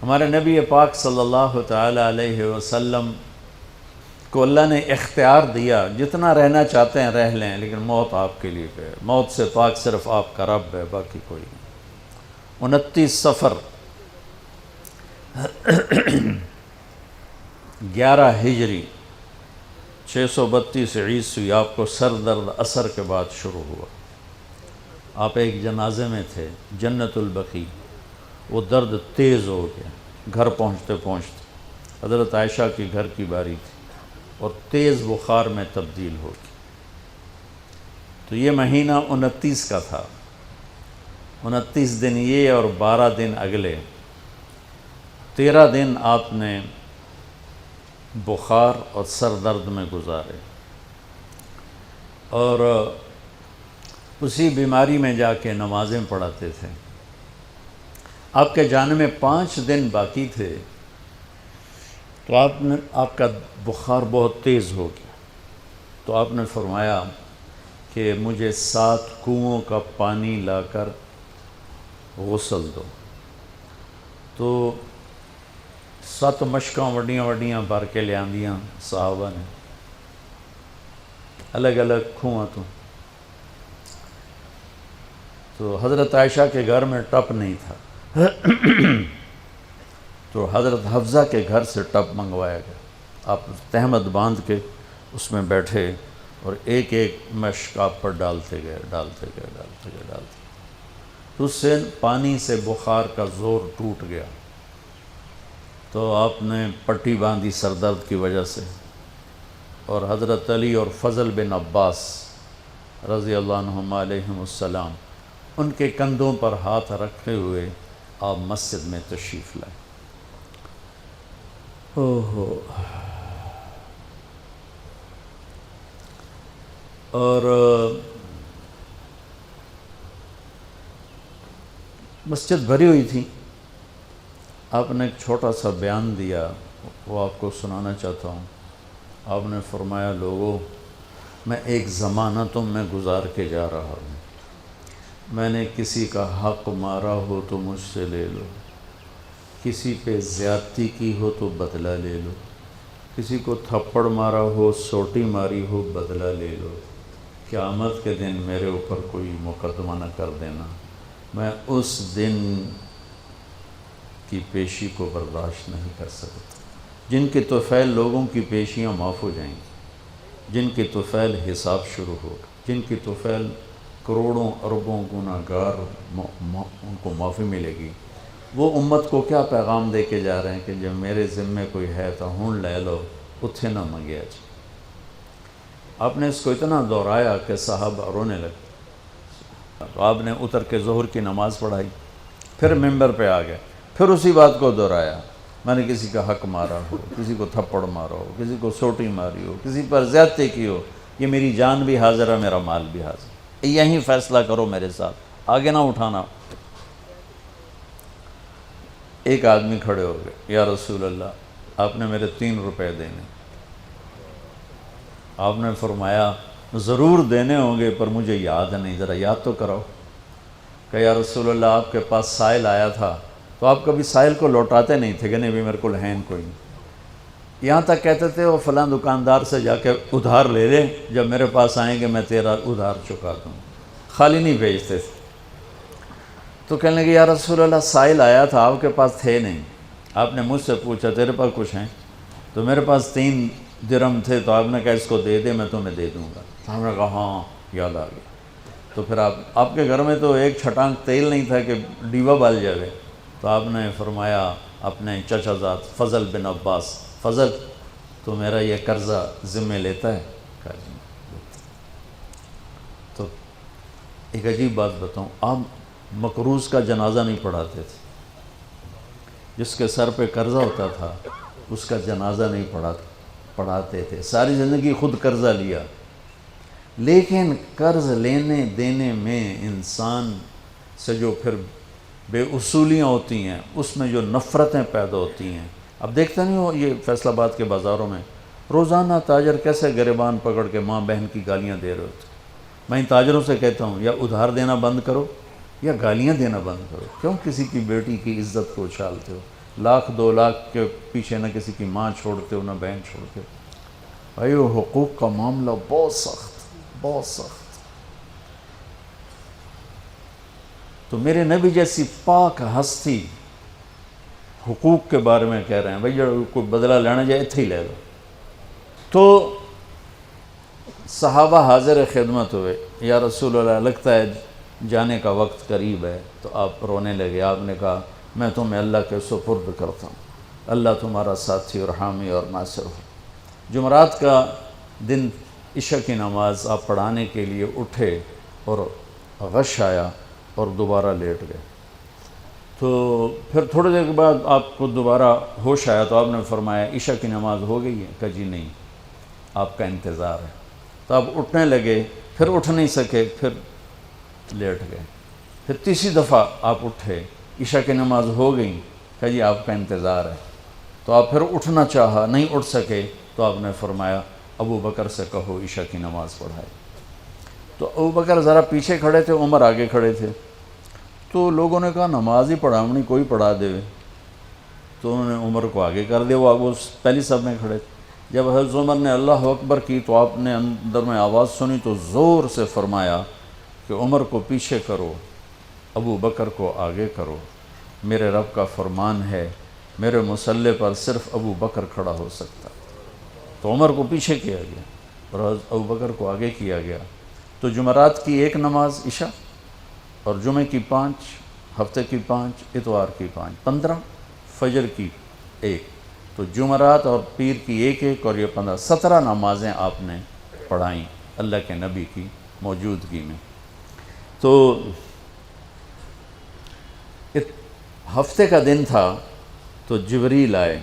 ہمارے نبی پاک صلی اللہ تعالی علیہ وسلم کو اللہ نے اختیار دیا، جتنا رہنا چاہتے ہیں رہ لیں، لیکن موت آپ کے لیے ہے، موت سے پاک صرف آپ کا رب ہے، باقی کوئی نہیں۔ 29 صفر 11 ہجری 632 عیسوی آپ کو سر درد عصر کے بعد شروع ہوا۔ آپ ایک جنازے میں تھے، جنت البقیع، وہ درد تیز ہو گیا، گھر پہنچتے پہنچتے حضرت عائشہ کی گھر کی باری تھی اور تیز بخار میں تبدیل ہو گئی۔ تو یہ مہینہ 29 کا تھا، 29 دن یہ اور 12 دن اگلے، 13 دن آپ نے بخار اور سر درد میں گزارے، اور اسی بیماری میں جا کے نمازیں پڑھاتے تھے۔ آپ کے جانے میں 5 دن باقی تھے تو آپ کا بخار بہت تیز ہو گیا، تو آپ نے فرمایا کہ مجھے 7 کنوؤں کا پانی لا کر غسل دو۔ تو 7 مشکاں وڈیاں وڈیاں بھر کے لے آندیاں صحابہ نے، الگ الگ کنواں تو حضرت عائشہ کے گھر میں ٹپ نہیں تھا، تو حضرت حفصہ کے گھر سے ٹپ منگوایا گیا۔ آپ تہمت باندھ کے اس میں بیٹھے اور ایک ایک مشک آپ پر ڈالتے گئے تو اس سے پانی سے بخار کا زور ٹوٹ گیا، تو آپ نے پٹی باندھی سر درد کی وجہ سے، اور حضرت علی اور فضل بن عباس رضی اللہ عنہما علیہم السلام، ان کے کندھوں پر ہاتھ رکھے ہوئے آپ مسجد میں تشریف لائے۔ اور مسجد بھری ہوئی تھی۔ آپ نے ایک چھوٹا سا بیان دیا، وہ آپ کو سنانا چاہتا ہوں۔ آپ نے فرمایا، لوگوں، میں ایک زمانہ تم میں گزار کے جا رہا ہوں، میں نے کسی کا حق مارا ہو تو مجھ سے لے لو، کسی پہ زیادتی کی ہو تو بدلہ لے لو، کسی کو تھپڑ مارا ہو، سوٹی ماری ہو، بدلہ لے لو، قیامت کے دن میرے اوپر کوئی مقدمہ نہ کر دینا، میں اس دن کی پیشی کو برداشت نہیں کر سکتا۔ جن کے طفیل لوگوں کی پیشیاں معاف ہو جائیں گی، جن کے طفیل حساب شروع ہوگا، جن کی طفیل کروڑوں اربوں گناہ گار ان کو معافی ملے گی، وہ امت کو کیا پیغام دے کے جا رہے ہیں کہ جب میرے ذمے کوئی ہے تو ہون لے لو، اتھے نہ منگیا جی۔ آپ نے اس کو اتنا دہرایا کہ صحابہ رونے لگے۔ تو آپ نے اتر کے ظہر کی نماز پڑھائی، پھر ممبر پہ آ گئے، پھر اسی بات کو دہرایا، میں نے کسی کا حق مارا ہو، کسی کو تھپڑ مارا ہو، کسی کو سوٹی ماری ہو، کسی پر زیادتی کی ہو، یہ میری جان بھی حاضر ہے، میرا مال بھی حاضر ہے، یہیں فیصلہ کرو میرے ساتھ، آگے نہ اٹھانا۔ ایک آدمی کھڑے ہو گئے، یا رسول اللہ، آپ نے میرے 3 روپے دینے۔ آپ نے فرمایا، ضرور دینے ہوں گے پر مجھے یاد نہیں، ذرا یاد تو کرو۔ کہ یا رسول اللہ، آپ کے پاس سائل آیا تھا تو آپ کبھی سائل کو لوٹاتے نہیں تھے کہ نہیں بھی میرے کو لہین کوئی نہیں، یہاں تک کہتے تھے وہ فلاں دکاندار سے جا کے ادھار لے لے، جب میرے پاس آئیں گے میں تیرا ادھار چکا دوں، خالی نہیں بھیجتے تھے۔ تو کہنے لگے، یا رسول اللہ، سائل آیا تھا، آپ کے پاس تھے نہیں، آپ نے مجھ سے پوچھا تیرے پاس کچھ ہیں؟ تو میرے پاس 3 درہم تھے، تو آپ نے کہا اس کو دے دے، میں تمہیں دے دوں گا۔ تو ہم نے کہا ہاں، یاد آ گیا۔ تو پھر آپ کے گھر میں تو ایک چھٹانک تیل نہیں تھا کہ ڈیبا بال جائے، تو آپ نے فرمایا اپنے چچا زاد فضل بن عباس، فضل تو میرا یہ قرضہ ذمہ لیتا ہے؟ کہا جی۔ تو ایک عجیب بات بتاؤں، آپ مقروض کا جنازہ نہیں پڑھاتے تھے، جس کے سر پہ قرضہ ہوتا تھا اس کا جنازہ نہیں پڑھاتے تھے، ساری زندگی خود قرضہ لیا، لیکن قرض لینے دینے میں انسان سے جو پھر بے اصولیاں ہوتی ہیں، اس میں جو نفرتیں پیدا ہوتی ہیں۔ اب دیکھتے نہیں ہو یہ فیصل آباد کے بازاروں میں روزانہ تاجر کیسے گریبان پکڑ کے ماں بہن کی گالیاں دے رہے ہوتے۔ میں ان تاجروں سے کہتا ہوں، یا ادھار دینا بند کرو یا گالیاں دینا بند کرو، کیوں کسی کی بیٹی کی عزت کو اچھالتے ہو؟ لاکھ 2 لاکھ کے پیچھے نہ کسی کی ماں چھوڑتے ہو نہ بہن چھوڑتے ہو. بھائی وہ حقوق کا معاملہ بہت سخت، بہت سخت. تو میرے نبی جیسی پاک ہستی حقوق کے بارے میں کہہ رہے ہیں بھائی جو کوئی بدلہ لینا جائے اتھے ہی لے لو. تو صحابہ حاضر خدمت ہوئے، یا رسول اللہ لگتا ہے جانے کا وقت قریب ہے. تو آپ رونے لگے. آپ نے کہا میں تمہیں اللہ کے سپرد کرتا ہوں، اللہ تمہارا ساتھی اور حامی اور ناصر ہو. جمعرات کا دن عشاء کی نماز آپ پڑھانے کے لیے اٹھے اور غش آیا اور دوبارہ لیٹ گئے. تو پھر تھوڑی دیر کے بعد آپ کو دوبارہ ہوش آیا تو آپ نے فرمایا عشاء کی نماز ہو گئی ہے؟ کہا جی نہیں، آپ کا انتظار ہے. تو آپ اٹھنے لگے، پھر اٹھ نہیں سکے، پھر لیٹ گئے. پھر تیسری دفعہ آپ اٹھے، عشاء کی نماز ہو گئی. کہا جی آپ کا انتظار ہے. تو آپ پھر اٹھنا چاہا، نہیں اٹھ سکے. تو آپ نے فرمایا ابو بکر سے کہو عشاء کی نماز پڑھائے. تو ابو بکر ذرا پیچھے کھڑے تھے، عمر آگے کھڑے تھے. تو لوگوں نے کہا نماز ہی پڑھاونی، کوئی پڑھا دے. تو انہوں نے عمر کو آگے کر دیا، وہ پہلی صف میں کھڑے تھے. جب حضرت عمر نے اللہ اکبر کی تو آپ نے اندر میں آواز سنی تو زور سے فرمایا کہ عمر کو پیچھے کرو، ابو بکر کو آگے کرو. میرے رب کا فرمان ہے میرے مصلی پر صرف ابو بکر کھڑا ہو سکتا. تو عمر کو پیچھے کیا گیا اور ابو بکر کو آگے کیا گیا. تو جمعرات کی 1 نماز عشاء اور جمعے کی 5، ہفتے کی 5، اتوار کی 5، 15، فجر کی 1. تو جمعرات اور پیر کی 1 اور یہ 15، 17 نمازیں آپ نے پڑھائیں اللہ کے نبی کی موجودگی میں. تو ہفتے کا دن تھا تو جبریل آئے،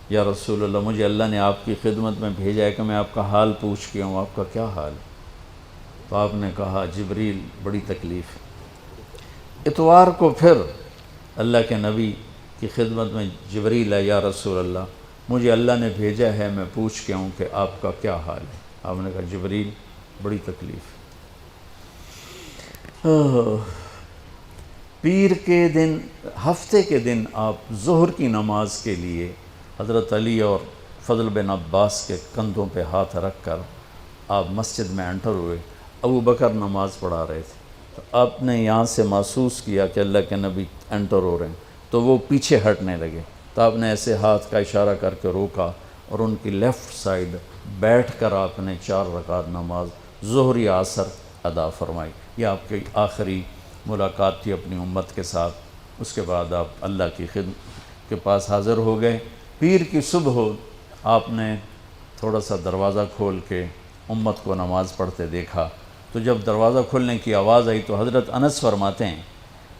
یا رسول اللہ مجھے اللہ نے آپ کی خدمت میں بھیجا ہے کہ میں آپ کا حال پوچھ کے ہوں، آپ کا کیا حال ہے؟ تو آپ نے کہا جبریل بڑی تکلیف ہے. اتوار کو پھر اللہ کے نبی کی خدمت میں جبریل ہے، یا رسول اللہ مجھے اللہ نے بھیجا ہے میں پوچھ کے ہوں کہ آپ کا کیا حال ہے. آپ نے کہا جبریل بڑی تکلیف ہے. پیر کے دن، ہفتے کے دن آپ ظہر کی نماز کے لیے حضرت علی اور فضل بن عباس کے کندھوں پہ ہاتھ رکھ کر آپ مسجد میں انٹر ہوئے. ابو بکر نماز پڑھا رہے تھے. تو آپ نے یہاں سے محسوس کیا کہ اللہ کے نبی انٹر ہو رہے ہیں تو وہ پیچھے ہٹنے لگے. تو آپ نے ایسے ہاتھ کا اشارہ کر کے روکا اور ان کی لیفٹ سائڈ بیٹھ کر آپ نے 4 رکعت نماز ظہر عصر ادا فرمائی. یہ آپ کی آخری ملاقات تھی اپنی امت کے ساتھ. اس کے بعد آپ اللہ کی خدمت کے پاس حاضر ہو گئے. پیر کی صبح ہو آپ نے تھوڑا سا دروازہ کھول کے امت کو نماز پڑھتے دیکھا. تو جب دروازہ کھولنے کی آواز آئی تو حضرت انس فرماتے ہیں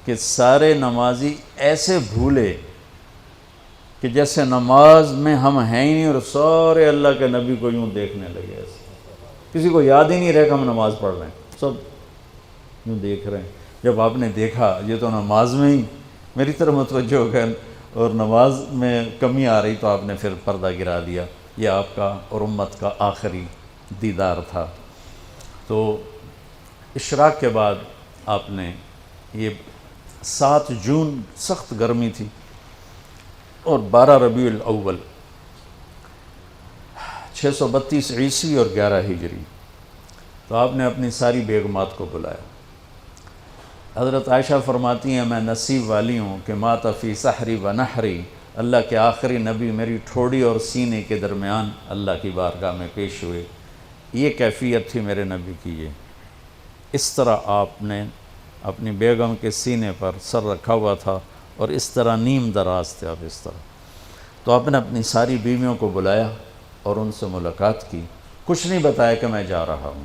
کہ سارے نمازی ایسے بھولے کہ جیسے نماز میں ہم ہیں ہی نہیں، اور سارے اللہ کے نبی کو یوں دیکھنے لگے. ایسے کسی کو یاد ہی نہیں رہے کہ ہم نماز پڑھ رہے ہیں، سب یوں دیکھ رہے ہیں. جب آپ نے دیکھا یہ تو نماز میں ہی میری طرف متوجہ ہو گئے اور نماز میں کمی آ رہی، تو آپ نے پھر پردہ گرا دیا. یہ آپ کا اور امت کا آخری دیدار تھا. تو اشراق کے بعد آپ نے یہ 7 جون سخت گرمی تھی اور 12 ربیع الاول 632 عیسوی اور 11 ہجری. تو آپ نے اپنی ساری بیگمات کو بلایا. حضرت عائشہ فرماتی ہیں میں نصیب والی ہوں کہ مات فی سحری و نحری، اللہ کے آخری نبی میری ٹھوڑی اور سینے کے درمیان اللہ کی بارگاہ میں پیش ہوئے. یہ کیفیت تھی میرے نبی کی. یہ اس طرح آپ نے اپنی بیگم کے سینے پر سر رکھا ہوا تھا اور اس طرح نیم دراز تھے آپ اس طرح. تو آپ نے اپنی ساری بیویوں کو بلایا اور ان سے ملاقات کی. کچھ نہیں بتایا کہ میں جا رہا ہوں.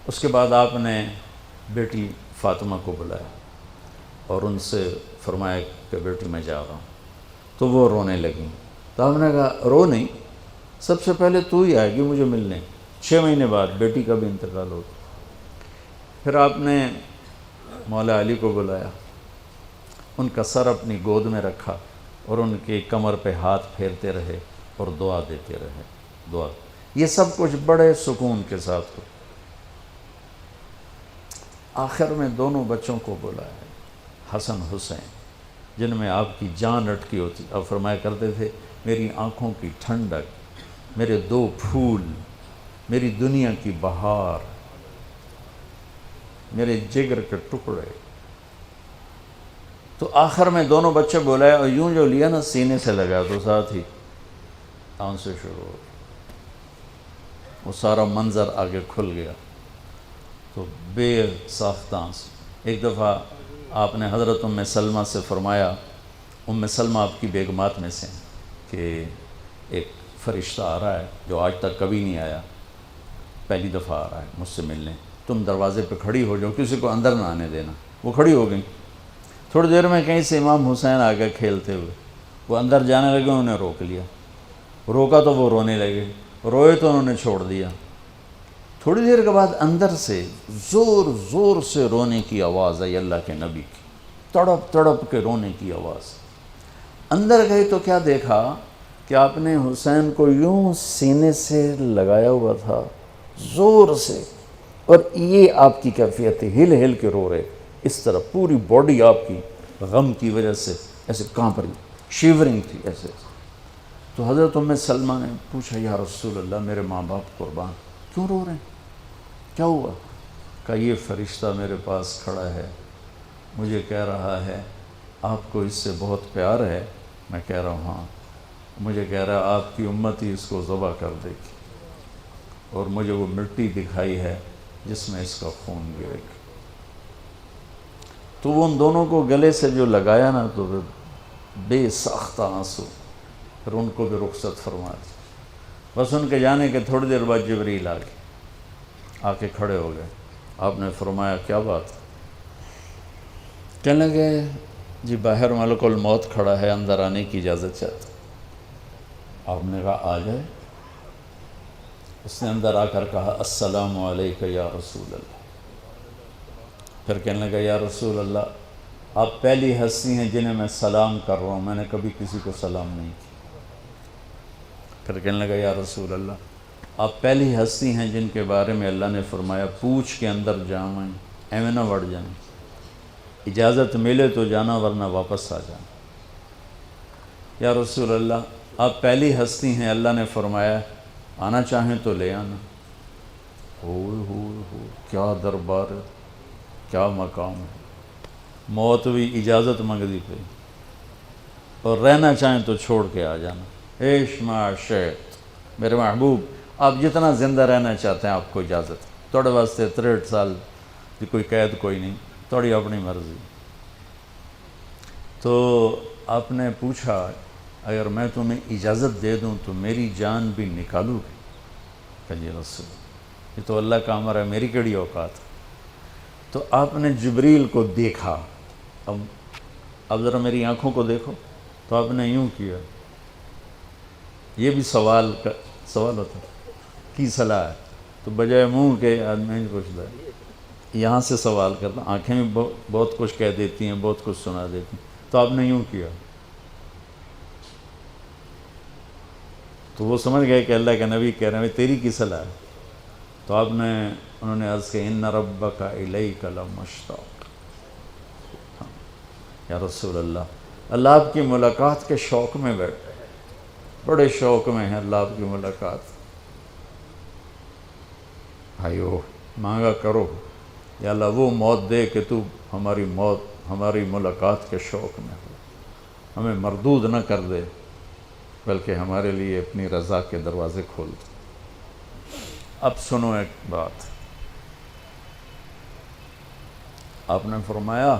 اس کے بعد آپ نے بیٹی فاطمہ کو بلایا اور ان سے فرمایا کہ بیٹی میں جا رہا ہوں. تو وہ رونے لگیں. تو آپ نے کہا رو نہیں، سب سے پہلے تو ہی آئے گی مجھے ملنے. 6 مہینے بعد بیٹی کا بھی انتقال ہو گیا. پھر آپ نے مولا علی کو بلایا، ان کا سر اپنی گود میں رکھا اور ان کی کمر پہ ہاتھ پھیرتے رہے اور دعا دیتے رہے. دعا یہ سب کچھ بڑے سکون کے ساتھ ہو. آخر میں دونوں بچوں کو بلایا، حسن حسین. جن میں آپ کی جان اٹکی ہوتی. آپ فرمایا کرتے تھے میری آنکھوں کی ٹھنڈک، میرے دو پھول، میری دنیا کی بہار، میرے جگر کے ٹکڑے. تو آخر میں دونوں بچے بلائے اور یوں جو لیا نا سینے سے لگا تو ساتھ ہی آنسو شروع ہو. وہ سارا منظر آگے کھل گیا تو بے ساختہ آنسو. ایک دفعہ آپ نے حضرت ام سلمہ سے فرمایا، ام سلمہ آپ کی بیگمات میں سے ہیں، کہ ایک فرشتہ آ رہا ہے جو آج تک کبھی نہیں آیا، پہلی دفعہ آ رہا ہے مجھ سے ملنے، تم دروازے پہ کھڑی ہو جاؤ، کسی کو اندر نہ آنے دینا. وہ کھڑی ہو گئی. تھوڑی دیر میں کہیں سے امام حسین آ گئے کھیلتے ہوئے. وہ اندر جانے لگے، انہوں نے روک لیا. روکا تو وہ رونے لگے، روئے تو انہوں نے چھوڑ دیا. تھوڑی دیر کے بعد اندر سے زور زور سے رونے کی آواز آئی، اللہ کے نبی کی، تڑپ تڑپ کے رونے کی آواز. اندر گئے تو کیا دیکھا کہ آپ نے حسین کو یوں سینے سے لگایا ہوا تھا زور سے، اور یہ آپ کی کیفیت تھی، ہل ہل کے رو رہے اس طرح. پوری باڈی آپ کی غم کی وجہ سے ایسے کانپ رہی، شیورنگ تھی ایسے. تو حضرت ام سلمہ نے پوچھا یا رسول اللہ میرے ماں باپ قربان، کیوں رو رہے ہیں، کیا ہوا؟ کہا یہ فرشتہ میرے پاس کھڑا ہے، مجھے کہہ رہا ہے آپ کو اس سے بہت پیار ہے. میں کہہ رہا ہوں ہاں. مجھے کہہ رہا ہے آپ کی امت ہی اس کو ذبح کر دے گی، اور مجھے وہ مٹی دکھائی ہے جس میں اس کا خون گرے گا. تو وہ ان دونوں کو گلے سے جو لگایا نا تو بے ساختہ آنسو. پھر ان کو بھی رخصت فرما دی. بس ان کے جانے کے تھوڑی دیر بعد جبریل آ گئے، آ کے کھڑے ہو گئے. آپ نے فرمایا کیا بات؟ کہنے لگے جی باہر ملک الموت کھڑا ہے، اندر آنے کی اجازت چاہتا. آپ نے کہا آ جائے. اس نے اندر آ کر کہا السلام علیکہ یا رسول اللہ. پھر کہنے لگا یا رسول اللہ آپ پہلی ہستی ہیں جنہیں میں سلام کر رہا ہوں، میں نے کبھی کسی کو سلام نہیں کیا. پھر کہنے لگا یا رسول اللہ آپ پہلی ہستی ہیں جن کے بارے میں اللہ نے فرمایا پوچھ کے اندر جائیں، ایویں نہ وڑ جائیں، اجازت ملے تو جانا ورنہ واپس آ جانا. یا رسول اللہ آپ پہلی ہستی ہیں اللہ نے فرمایا آنا چاہیں تو لے آنا. ہو کیا دربار ہے، کیا مقام ہے. موت بھی اجازت منگتی پہ، اور رہنا چاہیں تو چھوڑ کے آ جانا. عیش معاشیت میرے محبوب آپ جتنا زندہ رہنا چاہتے ہیں آپ کو اجازت. تھوڑے واسطے 63 سال کی کوئی قید کوئی نہیں، تھوڑی اپنی مرضی. تو آپ نے پوچھا اگر میں تمہیں اجازت دے دوں تو میری جان بھی نکالو گی؟ کہ جی رسول یہ تو اللہ کا امر ہے، میری کیڑی اوقات. تو آپ نے جبریل کو دیکھا. اب ذرا میری آنکھوں کو دیکھو. تو آپ نے یوں کیا. یہ بھی سوال ہوتا کی صلاح ہے، تو بجائے منہ کے آدمی پوچھتا ہے یہاں سے سوال کرتا. آنکھیں بھی بہت کچھ کہہ دیتی ہیں، بہت کچھ سنا دیتی ہیں. تو آپ نے یوں کیا. تو وہ سمجھ گئے کہ اللہ کے نبی کہہ رہے ہیں تیری کی صلاح ہے. تو انہوں نے عرض کہ ان ربک الیک لمشتاق. یا رسول اللہ آپ کی ملاقات کے شوق میں بیٹھے، بڑے شوق میں ہیں اللہ آپ کی ملاقات. بھائیو مانگا کرو یا اللہ وہ موت دے کہ تو ہماری ملاقات کے شوق میں ہو، ہمیں مردود نہ کر دے بلکہ ہمارے لیے اپنی رضا کے دروازے کھول دے. اب سنو ایک بات. آپ نے فرمایا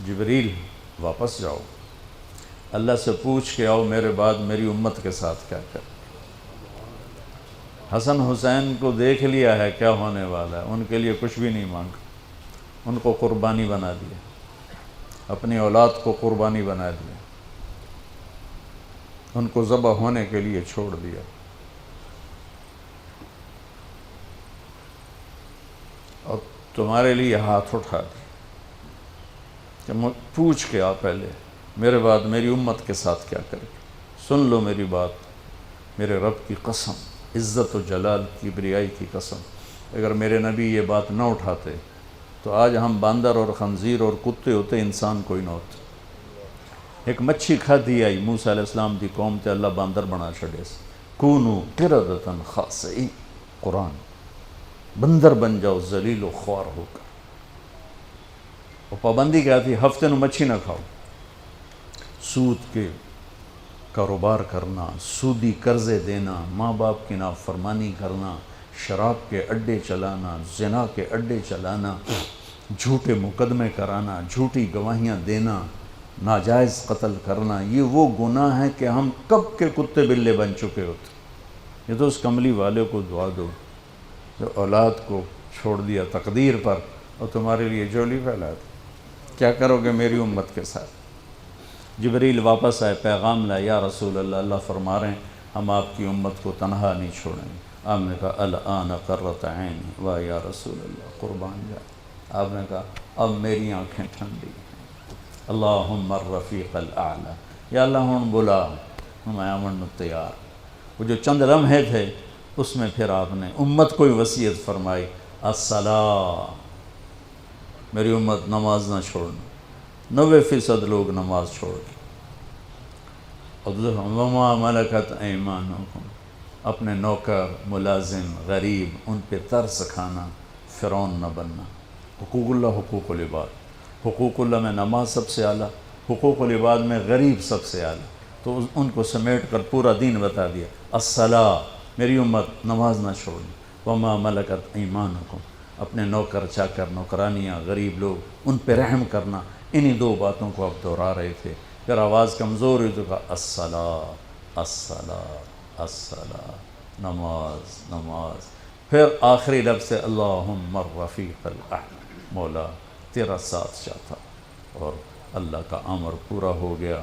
جبریل واپس جاؤ، اللہ سے پوچھ کے آؤ میرے بعد میری امت کے ساتھ کیا کر. حسن حسین کو دیکھ لیا ہے کیا ہونے والا ہے، ان کے لیے کچھ بھی نہیں مانگا، ان کو قربانی بنا دیا، اپنی اولاد کو قربانی بنا دیا، ان کو ذبح ہونے کے لیے چھوڑ دیا. اور تمہارے لیے ہاتھ اٹھا دیا کہ پوچھ کے آ پہلے میرے بعد میری امت کے ساتھ کیا کرے. سن لو میری بات، میرے رب کی قسم، عزت و جلال کی بریائی کی قسم، اگر میرے نبی یہ بات نہ اٹھاتے تو آج ہم باندر اور خنزیر اور کتے ہوتے، انسان کوئی نہ ہوتے. ایک مچھی کھادی آئی موسیٰ علیہ السلام دی قوم تے اللہ باندر بنا چھڑے سے کونو قردتن خاسئین، قرآن بندر بن جاؤ ذلیل و خوار ہو کر. اور پابندی کیا تھی؟ ہفتے نو مچھی نہ کھاؤ. سود کے کاروبار کرنا، سودی قرضے دینا، ماں باپ کی نافرمانی کرنا، شراب کے اڈے چلانا، زنا کے اڈے چلانا، جھوٹے مقدمے کرانا، جھوٹی گواہیاں دینا، ناجائز قتل کرنا، یہ وہ گناہ ہیں کہ ہم کب کے کتے بلے بن چکے ہوتے. یہ تو اس کملی والے کو دعا دو جو اولاد کو چھوڑ دیا تقدیر پر اور تمہارے لیے جولی پھیلا دی. کیا کرو گے میری امت کے ساتھ؟ جبریل واپس آئے، پیغام لائے، یا رسول اللہ، اللہ فرما رہے ہیں ہم آپ کی امت کو تنہا نہیں چھوڑیں گے. آپ نے کہا الآن قرۃ عینی، واہ یا رسول اللہ، قربان جائے. آپ نے کہا اب میری آنکھیں ٹھنڈی ہیں. اللہم الرفیق الاعلی، یا اللہ ہوں بلا میں آمن تیار. وہ جو چند لمحے تھے اس میں پھر آپ نے امت کو وصیت فرمائی، الصلاۃ، میری امت نماز نہ چھوڑنا. 90% لوگ نماز چھوڑ گئے. وما ملکت ایمانکم، اپنے نوکر، ملازم، غریب، ان پہ ترس کھانا، فرعون نہ بننا. حقوق اللہ، حقوق العباد. حقوق اللہ میں نماز سب سے اعلیٰ، حقوق العباد میں غریب سب سے اعلیٰ. تو ان کو سمیٹ کر پورا دین بتا دیا. الصلاۃ، میری امت نماز نہ چھوڑنا. وما ملکت ایمانکم، اپنے نوکر چاکر، نوکرانیاں، غریب لوگ، ان پہ رحم کرنا. انہی دو باتوں کو اب دہرا رہے تھے. پھر آواز کمزور ہوئی تو کہا الصلاۃ، الصلاۃ، الصلاۃ، نماز، نماز. پھر آخری لفظ سے اللہم الرفیق الاعلی، مولا تیرا ساتھ چاہتا. اور اللہ کا امر پورا ہو گیا.